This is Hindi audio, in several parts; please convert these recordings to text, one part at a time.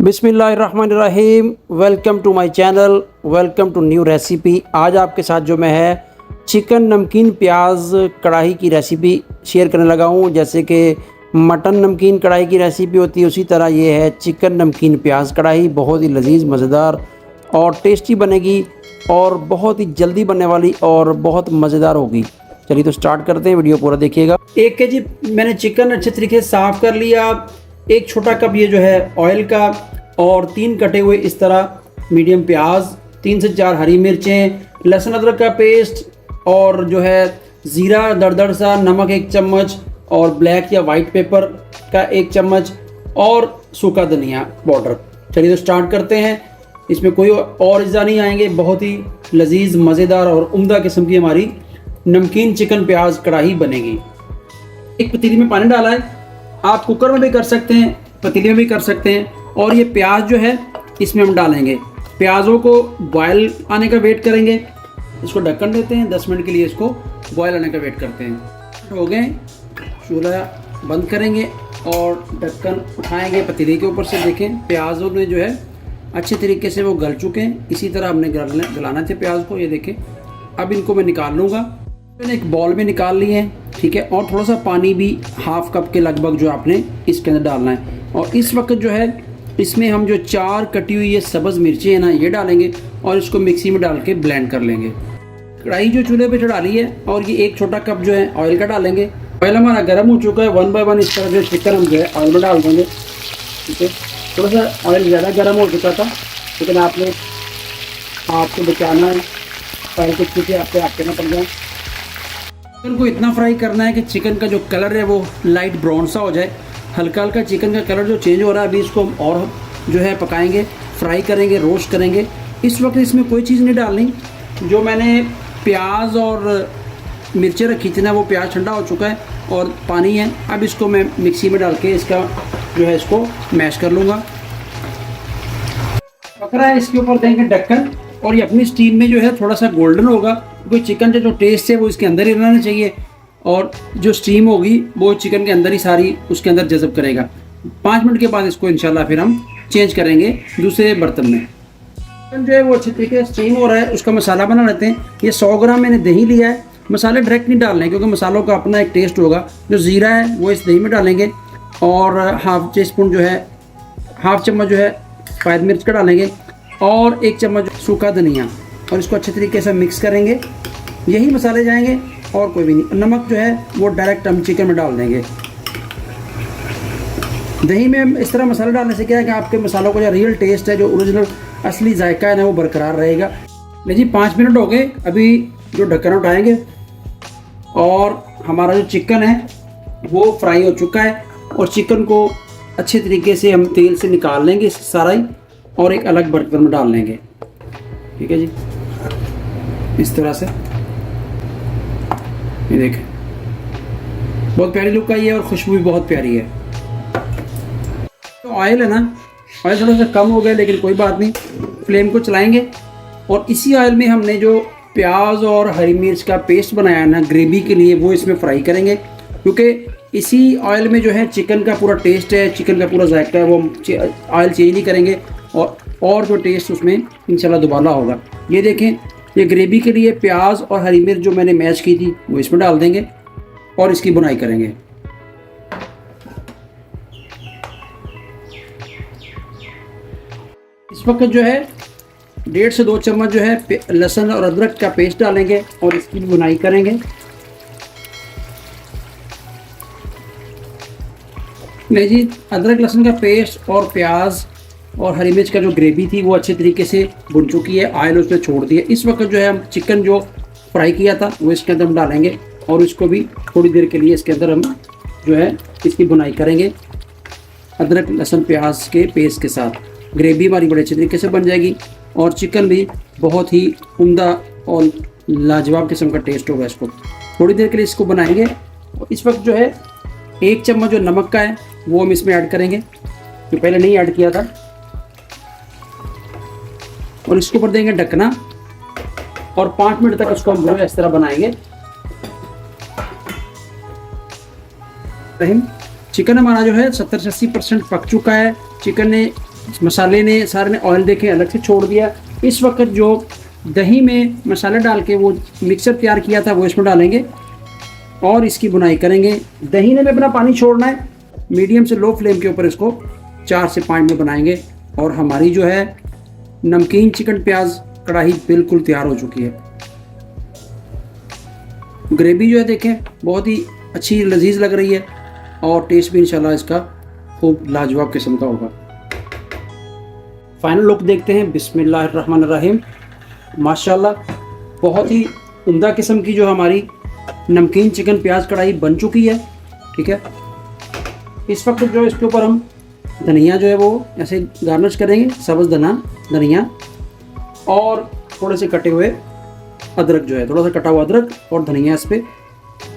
बिस्मिल्लाहिर्रहमानिर्रहीम। Welcome to my channel, welcome to new recipe. आज आपके साथ जो मैं है चिकन नमकीन प्याज कढ़ाई की रेसिपी शेयर करने लगा हूँ। जैसे कि मटन नमकीन कढ़ाई की रेसिपी होती है, उसी तरह ये है चिकन नमकीन प्याज कढ़ाई। बहुत ही लजीज, मज़ेदार और टेस्टी बनेगी और बहुत ही जल्दी बनने वाली और बहुत मज़ेदार होगी। चलिए तो स्टार्ट करते हैं, वीडियो पूरा देखिएगा। 1 केजी मैंने चिकन अच्छे तरीके से साफ़ कर लिया। एक छोटा कप ये जो है ऑयल का और 3 कटे हुए इस तरह मीडियम प्याज, 3 से 4 हरी मिर्चें, लहसुन अदरक का पेस्ट और जो है ज़ीरा दरदर सा, नमक 1 चम्मच और ब्लैक या वाइट पेपर का 1 चम्मच और सूखा धनिया पाउडर। चलिए तो स्टार्ट करते हैं। इसमें कोई और अज़ा नहीं आएंगे। बहुत ही लजीज, मज़ेदार और उम्दा किस्म की हमारी नमकीन चिकन प्याज कढ़ाई बनेगी। एक पतीली में पानी डाला है, आप कुकर में भी कर सकते हैं, पतीले में भी कर सकते हैं। और ये प्याज जो है इसमें हम डालेंगे। प्याज़ों को बॉयल आने का वेट करेंगे। इसको ढक्कन देते हैं 10 मिनट के लिए, इसको बॉयल आने का वेट करते हैं। हो गए, चूल्हा बंद करेंगे और ढक्कन उठाएंगे पतीले के ऊपर से। देखें प्याज़ों में जो है अच्छे तरीके से वो गल चुके हैं। इसी तरह हमने गलाना थे प्याज को। ये देखें, अब इनको मैं निकाल लूँगा। मैंने एक बॉल में निकाल लिए हैं, ठीक है। और थोड़ा सा पानी भी हाफ कप के लगभग जो आपने इसके अंदर डालना है। और इस वक्त जो है इसमें हम जो 4 कटी हुई ये सब्ज़ मिर्चें हैं ना, ये डालेंगे और इसको मिक्सी में डाल के ब्लेंड कर लेंगे। कढ़ाई जो चूल्हे पे चढ़ा ली है और ये एक छोटा कप जो है ऑयल का डालेंगे। ऑयल हमारा गर्म हो चुका है। 1 बाय 1 इस तरह जो चिकन हम जो है ऑयल में डाल देंगे, ठीक है। थोड़ा सा ऑयल ज़्यादा गर्म हो चुका था, लेकिन आपको बचाना है, पहले कुछ चीज़ें आपके ना पड़ जाए। चिकन को इतना फ्राई करना है कि चिकन का जो कलर है वो लाइट ब्राउन सा हो जाए। हल्का हल्का चिकन का कलर जो चेंज हो रहा है, अभी इसको हम और जो है पकाएंगे, फ्राई करेंगे, रोस्ट करेंगे। इस वक्त इसमें कोई चीज़ नहीं डालनी। जो मैंने प्याज और मिर्चें रखी थी ना, वो प्याज ठंडा हो चुका है और पानी है। अब इसको मैं मिक्सी में डाल के इसका जो है इसको मैश कर लूँगा। पक रहा है, इसके ऊपर देंगे ढक्कन और ये अपनी स्टीम में जो है थोड़ा सा गोल्डन होगा, क्योंकि चिकन का जो टेस्ट है वो इसके अंदर ही रहना चाहिए और जो स्टीम होगी वो चिकन के अंदर ही सारी उसके अंदर जज़ब करेगा। 5 मिनट के बाद इसको इंशाल्लाह फिर हम चेंज करेंगे दूसरे बर्तन में। चिकन जो है वो अच्छे तरीके से स्टीम हो रहा है, उसका मसाला बना लेते हैं। ये 100 ग्राम मैंने दही लिया है। मसाले डायरेक्ट नहीं डालने, क्योंकि मसालों का अपना एक टेस्ट होगा। जो ज़ीरा है वो इस दही में डालेंगे और हाफ चम्मच जो है सफ़ेद मिर्च का डालेंगे और 1 चम्मच सूखा धनिया, और इसको अच्छे तरीके से मिक्स करेंगे। यही मसाले जाएंगे और कोई भी नहीं। नमक जो है वो डायरेक्ट हम चिकन में डाल देंगे। दही में इस तरह मसाला डालने से क्या है कि आपके मसालों का जो रियल टेस्ट है, जो ओरिजिनल असली जायका है ना, वो बरकरार रहेगा। नहीं जी, 5 मिनट हो गए। अभी जो ढक्कन उठाएंगे और हमारा जो चिकन है वो फ्राई हो चुका है और चिकन को अच्छे तरीके से हम तेल से निकाल लेंगे सारा ही और एक अलग बर्तन में डाल लेंगे, ठीक है जी। इस तरह से ये देखें, बहुत प्यारी लुक आई है और खुशबू भी बहुत प्यारी है। तो ऑयल है ना, ऑयल थोड़ा सा कम हो गया, लेकिन कोई बात नहीं। फ्लेम को चलाएंगे और इसी ऑयल में हमने जो प्याज और हरी मिर्च का पेस्ट बनाया है ना ग्रेवी के लिए, वो इसमें फ्राई करेंगे। क्योंकि इसी ऑयल में जो है चिकन का पूरा टेस्ट है, चिकन का पूरा जायका है, वो ऑयल चेंज नहीं करेंगे और जो टेस्ट उसमें इंशाल्लाह दोबारा होगा। ये देखें, ये ग्रेवी के लिए प्याज और हरी मिर्च जो मैंने मैश की थी वो इसमें डाल देंगे और इसकी बुनाई करेंगे। इस वक्त जो है 1.5 से 2 चम्मच जो है लहसुन और अदरक का पेस्ट डालेंगे और इसकी बुनाई करेंगे। नहीं जी, अदरक लहसुन का पेस्ट और प्याज और हरी मिर्च का जो ग्रेवी थी वो अच्छे तरीके से भुन चुकी है, ऑयल उसमें छोड़ दिया। इस वक्त जो है हम चिकन जो फ्राई किया था वो इसके अंदर हम डालेंगे और इसको भी थोड़ी देर के लिए इसके अंदर हम जो है इसकी बुनाई करेंगे अदरक लहसुन प्याज के पेस्ट के साथ। ग्रेवी हमारी बड़े अच्छे तरीके से बन जाएगी और चिकन भी बहुत ही उम्दा और लाजवाब किस्म का टेस्ट होगा। इसको थोड़ी देर के लिए इसको बनाएंगे। और इस वक्त जो है 1 चम्मच जो नमक का है वो हम इसमें ऐड करेंगे, जो पहले नहीं ऐड किया था। और इसके ऊपर देंगे ढकना और 5 मिनट तक इसको हम जो है इस तरह बनाएंगे। चिकन हमारा जो है 70 से 80% पक चुका है। चिकन ने मसाले ने सारे ने ऑयल देखे अलग से छोड़ दिया। इस वक्त जो दही में मसाला डाल के वो मिक्सर तैयार किया था वो इसमें डालेंगे और इसकी बुनाई करेंगे। दही ने भी अपना पानी छोड़ना है। मीडियम से लो फ्लेम के ऊपर इसको 4 से 5 मिनट बनाएंगे और हमारी जो है नमकीन चिकन प्याज कढ़ाई बिल्कुल तैयार हो चुकी है। ग्रेवी जो है देखें बहुत ही अच्छी लजीज लग रही है और टेस्ट भी इंशाल्लाह इसका खूब लाजवाब किस्म का होगा। फाइनल लुक देखते हैं। बिस्मिल्लाहिर्रहमानिर्रहीम। माशाल्लाह बहुत ही उम्दा किस्म की जो हमारी नमकीन चिकन प्याज कढ़ाई बन चुकी है। ठीक है, इस वक्त जो इसके ऊपर हम धनिया जो है वो ऐसे गार्निश करेंगे, सब्ज़ धनिया और थोड़े से कटे हुए अदरक जो है, थोड़ा सा कटा हुआ अदरक और धनिया इस पर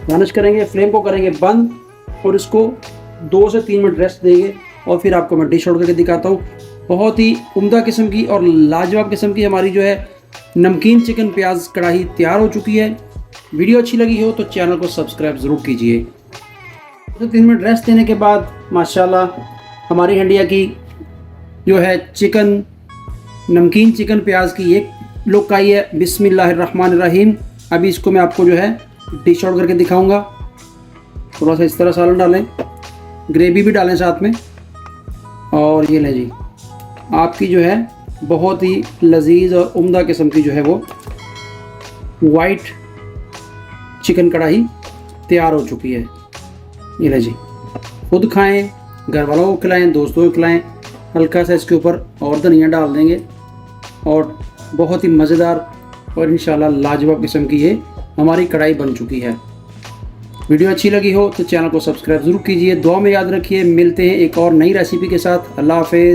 गार्निश करेंगे। फ्लेम को करेंगे बंद और इसको 2 से 3 मिनट रेस्ट देंगे और फिर आपको मैं डिश आउट करके दिखाता हूँ। बहुत ही उम्दा किस्म की और लाजवाब किस्म की हमारी जो है नमकीन चिकन प्याज कढ़ाई तैयार हो चुकी है। वीडियो अच्छी लगी हो तो चैनल को सब्सक्राइब ज़रूर कीजिए। 2 से 3 मिनट रेस्ट देने के बाद माशाल्लाह हमारी हंडिया की जो है नमकीन चिकन प्याज की एक लुक आई है। बिस्मिल्लाहिर्रहमानिर्रहीम। अभी इसको मैं आपको जो है डिश आउट करके दिखाऊंगा। थोड़ा सा इस तरह सालन डालें, ग्रेवी भी डालें साथ में और ये लें जी, आपकी जो है बहुत ही लजीज और उम्दा किस्म की जो है वो वाइट चिकन कढ़ाई तैयार हो चुकी है। ये ले जी, खुद खाएं, घर वालों को खिलाएं, दोस्तों को खिलाएं। हल्का सा इसके ऊपर और धनिया डाल देंगे और बहुत ही मज़ेदार और इंशाल्लाह लाजवाब किस्म की ये हमारी कढ़ाई बन चुकी है। वीडियो अच्छी लगी हो तो चैनल को सब्सक्राइब ज़रूर कीजिए। दुआ में याद रखिए। मिलते हैं एक और नई रेसिपी के साथ। अल्लाह हाफ़िज़।